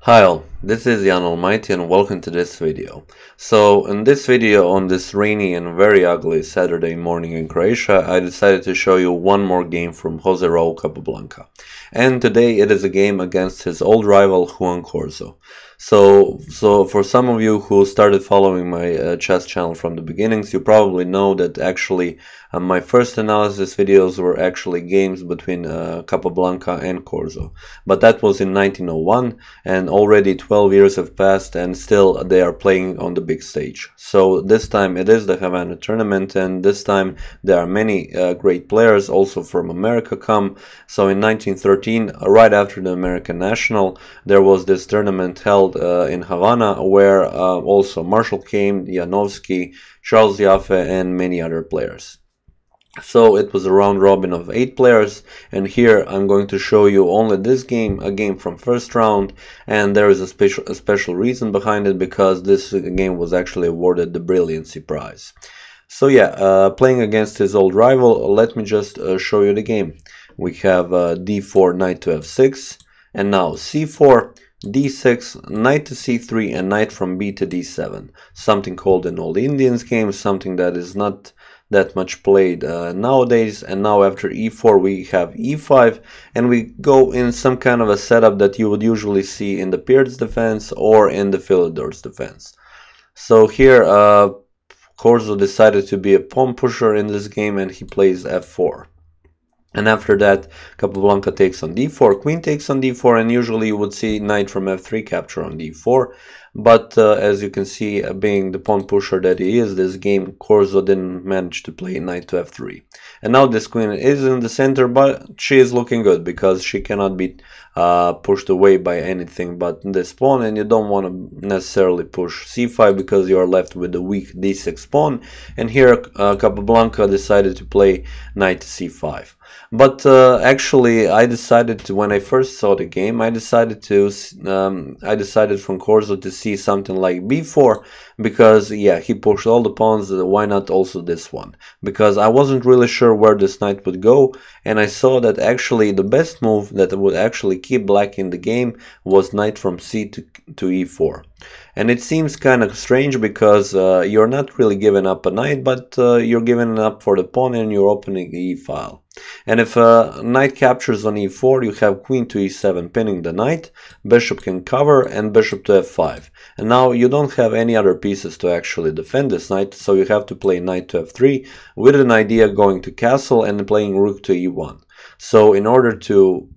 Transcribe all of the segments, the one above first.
Hi all, this is Allmighty and welcome to this video. So in this video on this rainy and very ugly Saturday morning in Croatia, I decided to show you one more game from Jose Raul Capablanca. And today it is a game against his old rival Juan Corzo. So for some of you who started following my chess channel from the beginnings, you probably know that actually my first analysis videos were actually games between Capablanca and Corzo. But that was in 1901 and already 12 years have passed and still they are playing on the big stage. So this time it is the Havana tournament, and this time there are many great players also from America come. So in 1913, right after the American National, there was this tournament held in Havana where also Marshall came, Janovsky, Charles Jaffe and many other players. So it was a round robin of 8 players, and here I'm going to show you only this game, a game from first round, and there is a special reason behind it, because this game was actually awarded the Brilliancy Prize. So yeah, playing against his old rival, let me just show you the game. We have d4, knight to f6, and now c4, d6, knight to c3, and knight from b to d7. Something called in old Indians game, something that is not that much played nowadays. And now after e4 we have e5, and we go in some kind of a setup that you would usually see in the Peer's defense or in the Philidor's defense. So here Corzo decided to be a pawn pusher in this game, and he plays f4. And after that, Capablanca takes on d4, queen takes on d4, and usually you would see knight from f3 capture on d4. But as you can see, being the pawn pusher that he is, this game Corzo didn't manage to play knight to f3. And now this queen is in the center, but she is looking good because she cannot be pushed away by anything but this pawn, and you don't want to necessarily push c5 because you are left with the weak d6 pawn. And here Capablanca decided to play knight to c5. But actually, I decided to, when I first saw the game, I decided from Corzo to see something like b4, because yeah, he pushed all the pawns. Why not also this one? Because I wasn't really sure where this knight would go, and I saw that actually the best move that would actually keep black in the game was knight from c to e4. And it seems kind of strange because you're not really giving up a knight, but you're giving up for the pawn and you're opening the e-file. And if knight captures on e4, you have queen to e7 pinning the knight, bishop can cover, and bishop to f5. And now you don't have any other pieces to actually defend this knight, so you have to play knight to f3 with an idea going to castle and playing rook to e1. So in order to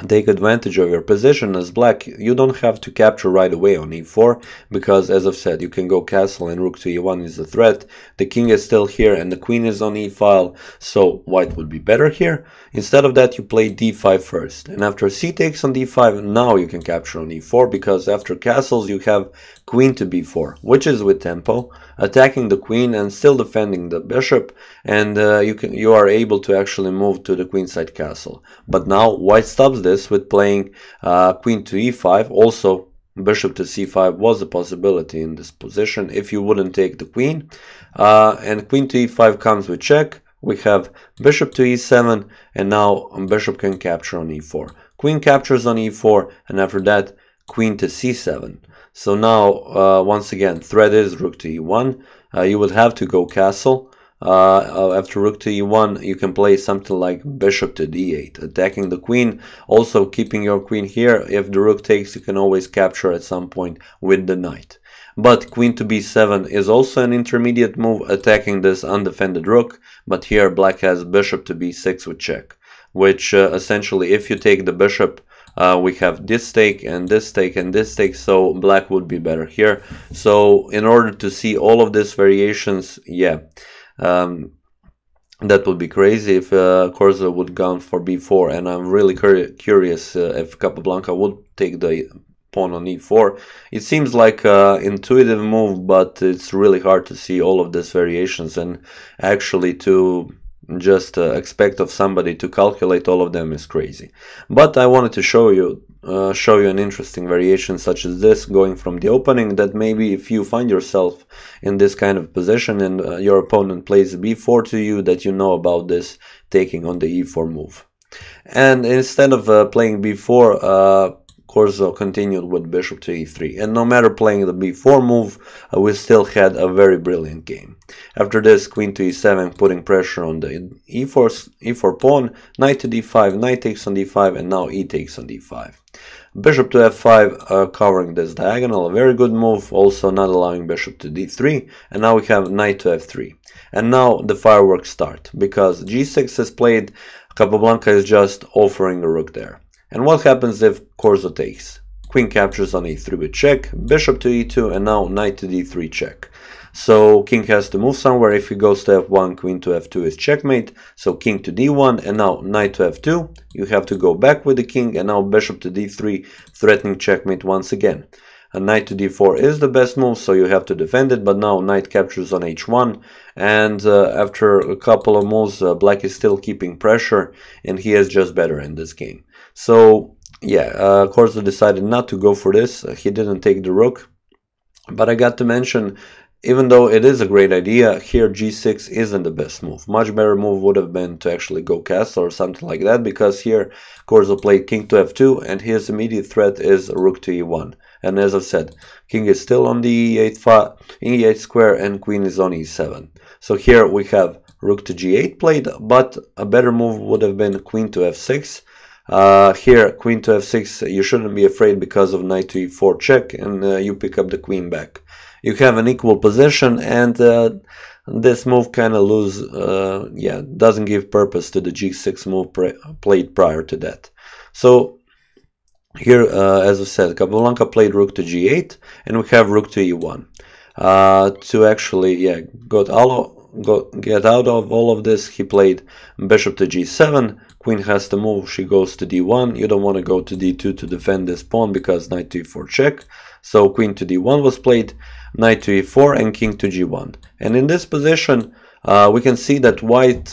take advantage of your position as black, you don't have to capture right away on e4, because as I've said, you can go castle and rook to e1 is a threat. The king is still here and the queen is on e-file, so white would be better here. Instead of that, you play d5 first, and after c takes on d5, now you can capture on e4, because after castles you have queen to b4, which is with tempo, attacking the queen and still defending the bishop, and you are able to actually move to the queenside castle. But now white stops this with playing queen to e5. Also bishop to c5 was a possibility in this position if you wouldn't take the queen, and queen to e5 comes with check. We have bishop to e7, and now bishop can capture on e4. Queen captures on e4, and after that queen to c7. So now once again threat is rook to e1. You would have to go castle. After rook to e1, you can play something like bishop to d8, attacking the queen, also keeping your queen here. If the rook takes, you can always capture at some point with the knight. But queen to b7 is also an intermediate move, attacking this undefended rook. But here black has bishop to b6 with check, which essentially if you take the bishop, we have this take and this take and this take, so black would be better here. So in order to see all of these variations, yeah, that would be crazy if Corzo would gone for b4, and I'm really curious if Capablanca would take the pawn on e4. It seems like an intuitive move, but it's really hard to see all of these variations, and actually to just expect of somebody to calculate all of them is crazy. But I wanted to show you an interesting variation such as this, going from the opening, that maybe if you find yourself in this kind of position and your opponent plays b4 to you, that you know about this taking on the e4 move. And instead of playing b4, Corzo continued with bishop to e3, and no matter playing the b4 move, we still had a very brilliant game. After this, queen to e7, putting pressure on the e4 pawn, knight to d5, knight takes on d5, and now e takes on d5. Bishop to f5, covering this diagonal, a very good move, also not allowing bishop to d3, and now we have knight to f3. And now the fireworks start, because g6 is played, Capablanca is just offering a rook there. And what happens if Corzo takes? Queen captures on e3 with check, bishop to e2, and now knight to d3 check. So king has to move somewhere. If he goes to f1, queen to f2 is checkmate. So king to d1, and now knight to f2. You have to go back with the king, and now bishop to d3, threatening checkmate once again. A knight to d4 is the best move, so you have to defend it, but now knight captures on h1, and after a couple of moves, black is still keeping pressure, and he is just better in this game. So yeah, Corzo decided not to go for this. He didn't take the rook, but I got to mention, even though it is a great idea, here g6 isn't the best move. Much better move would have been to actually go castle or something like that, because here Corzo played king to f2, and his immediate threat is rook to e1. And as I said, king is still on the e8 square, and queen is on e7. So here we have rook to g8 played, but a better move would have been queen to f6. Here, queen to f6, you shouldn't be afraid because of knight to e4 check, and you pick up the queen back. You have an equal position, and this move kind of doesn't give purpose to the g6 move played prior to that. So here, as I said, Capablanca played rook to g8, and we have rook to e1. To actually get out of all of this, he played bishop to g7. Queen has to move, she goes to d1. You don't want to go to d2 to defend this pawn because knight to e4 check. So queen to d1 was played, knight to e4, and king to g1. And in this position, we can see that white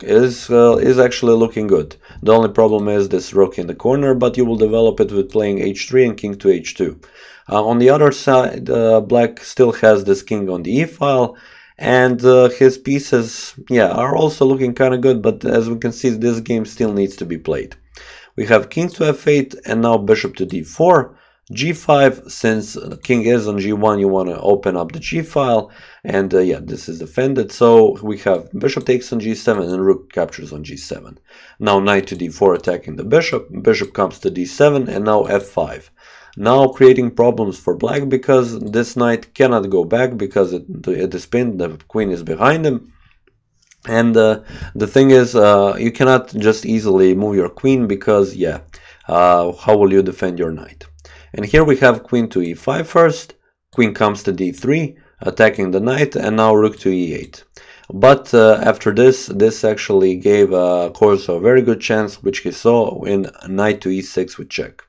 is actually looking good. The only problem is this rook in the corner, but you will develop it with playing h3 and king to h2. On the other side, black still has this king on the e-file, and his pieces are also looking kind of good, but as we can see, this game still needs to be played. We have king to f8, and now bishop to d4. g5, since the king is on g1, you want to open up the g-file, and this is defended. So we have bishop takes on g7 and rook captures on g7. Now knight to d4 attacking the bishop, bishop comes to d7, and now f5. Now creating problems for black, because this knight cannot go back because it is pinned, the queen is behind him. And the thing is, you cannot just easily move your queen, because how will you defend your knight? And here we have queen to e5 first, queen comes to d3, attacking the knight, and now rook to e8. But after this actually gave Corzo a very good chance, which he saw in knight to e6 with check.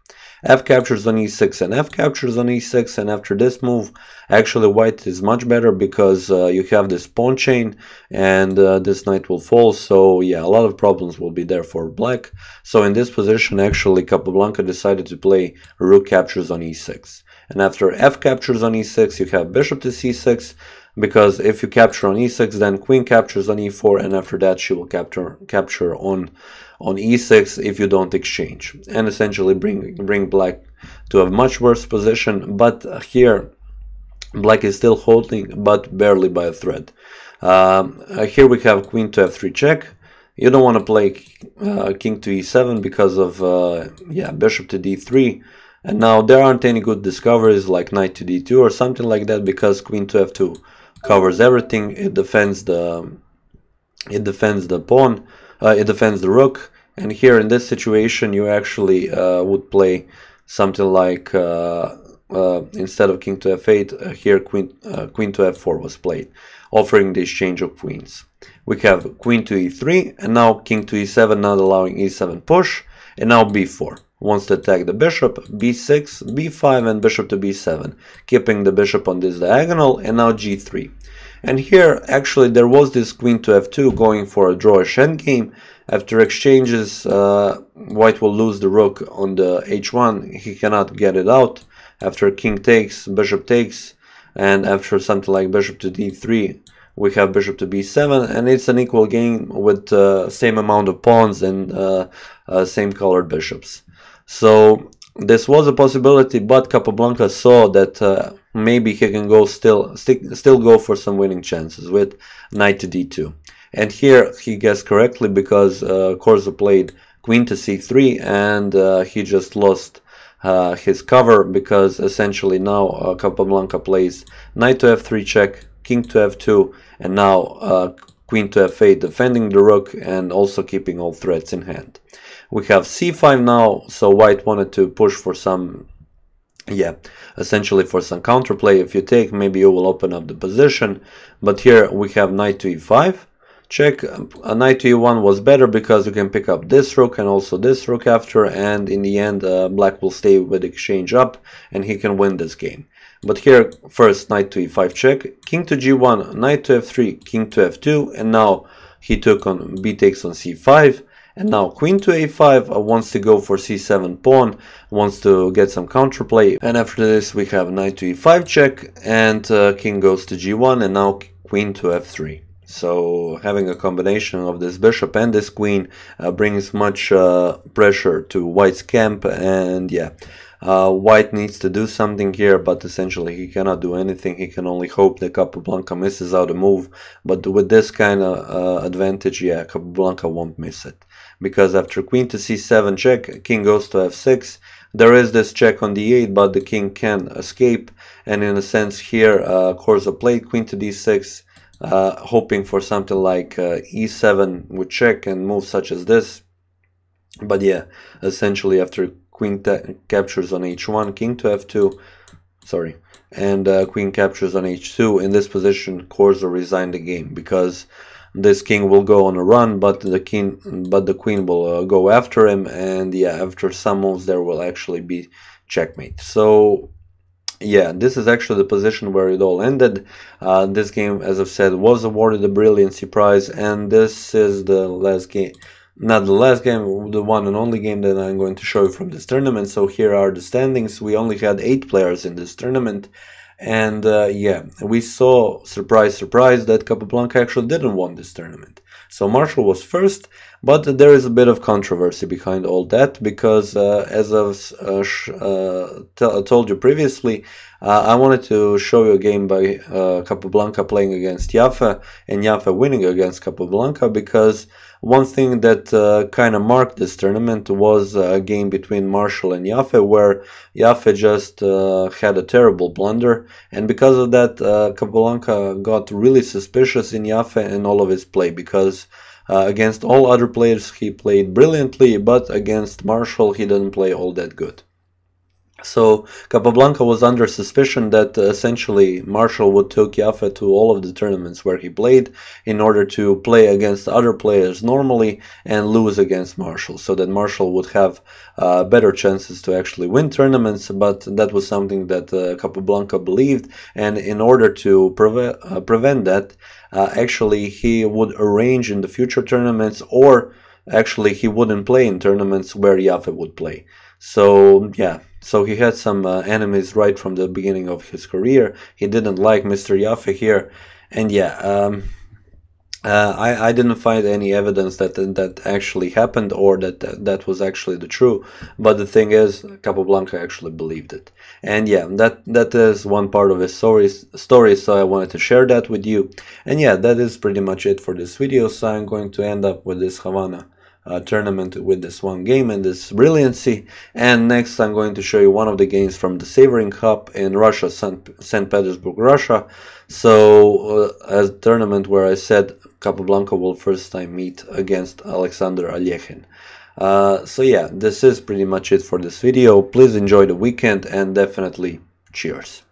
F captures on e6 and f captures on e6, and after this move, actually white is much better, because you have this pawn chain, and this knight will fall. So a lot of problems will be there for black. So in this position, actually Capablanca decided to play rook captures on e6. And after f captures on e6, you have bishop to c6, because if you capture on e6, then queen captures on e4, and after that she will capture on e6 if you don't exchange, and essentially bring black to a much worse position. But here black is still holding, but barely by a thread. Here we have queen to f3 check. You don't want to play king to e7 because of bishop to d3. And now there aren't any good discoveries like knight to d2 or something like that, because queen to f2 covers everything. It defends the pawn, it defends the rook. And here in this situation, you actually would play something like instead of king to f8, here queen to f4 was played, offering the exchange of queens. We have queen to e3, and now king to e7, not allowing e7 push, and now b4 wants to attack the bishop, b6, b5, and bishop to b7, keeping the bishop on this diagonal, and now g3. And here actually there was this queen to f2 going for a drawish endgame. After exchanges, white will lose the rook on the h1, he cannot get it out. After king takes, bishop takes, and after something like bishop to d3, we have bishop to b7, and it's an equal game with same amount of pawns and same colored bishops. So this was a possibility, but Capablanca saw that maybe he can go still go for some winning chances with knight to d2. And here he guessed correctly, because Corzo played queen to c3, and he just lost his cover, because essentially now Capablanca plays knight to f3 check, king to f2, and now queen to f8, defending the rook and also keeping all threats in hand. We have c5 now, so white wanted to push for some, essentially for some counterplay. If you take, maybe you will open up the position, but here we have knight to e5 check. A knight to e1 was better, because you can pick up this rook and also this rook after, and in the end black will stay with exchange up and he can win this game. But here first knight to e5 check, king to g1, knight to f3, king to f2, and now he took on b takes on c5. And now queen to a5 wants to go for c7 pawn, wants to get some counterplay. And after this we have knight to e5 check, and king goes to g1, and now queen to f3. So having a combination of this bishop and this queen brings much pressure to white's camp, and white needs to do something here, but essentially he cannot do anything. He can only hope that Capablanca misses out a move, but with this kind of advantage, Capablanca won't miss it. Because after queen to c7 check, king goes to f6, there is this check on d8, but the king can escape, and in a sense here Corzo played queen to d6, hoping for something like e7 with check and moves such as this. But essentially after queen captures on h1, king to f2, and queen captures on h2, in this position Corzo resigned the game, because this king will go on a run, but the queen will go after him, and after some moves there will actually be checkmate. So this is actually the position where it all ended. This game, as I've said, was awarded a brilliancy prize, and this is the last game, not the last game, the one and only game that I'm going to show you from this tournament. So here are the standings. We only had 8 players in this tournament, and we saw, surprise surprise, that Capablanca actually didn't win this tournament. So Marshall was first, but there is a bit of controversy behind all that, because as I've told you previously, I wanted to show you a game by Capablanca playing against Jaffe, and Jaffe winning against Capablanca, because one thing that kind of marked this tournament was a game between Marshall and Jaffe, where Jaffe just had a terrible blunder, and because of that Capablanca got really suspicious in Jaffe and all of his play, because against all other players he played brilliantly, but against Marshall he didn't play all that good. So Capablanca was under suspicion that essentially Marshall would take Jaffe to all of the tournaments where he played, in order to play against other players normally and lose against Marshall, so that Marshall would have better chances to actually win tournaments. But that was something that Capablanca believed, and in order to prevent that, actually he would arrange in the future tournaments, or actually he wouldn't play in tournaments where Jaffe would play. So so he had some enemies right from the beginning of his career. He didn't like Mr. Jaffe here, and I didn't find any evidence that actually happened, or that was actually the true. But the thing is, Capablanca actually believed it, and that is one part of his story. So I wanted to share that with you, and that is pretty much it for this video. So I'm going to end up with this Havana tournament with this one game and this brilliancy, and next I'm going to show you one of the games from the Savoring Cup in Russia, St. Petersburg, Russia. So a tournament where I said Capablanca will first time meet against Alexander Alyekhin. So this is pretty much it for this video. Please enjoy the weekend, and definitely cheers.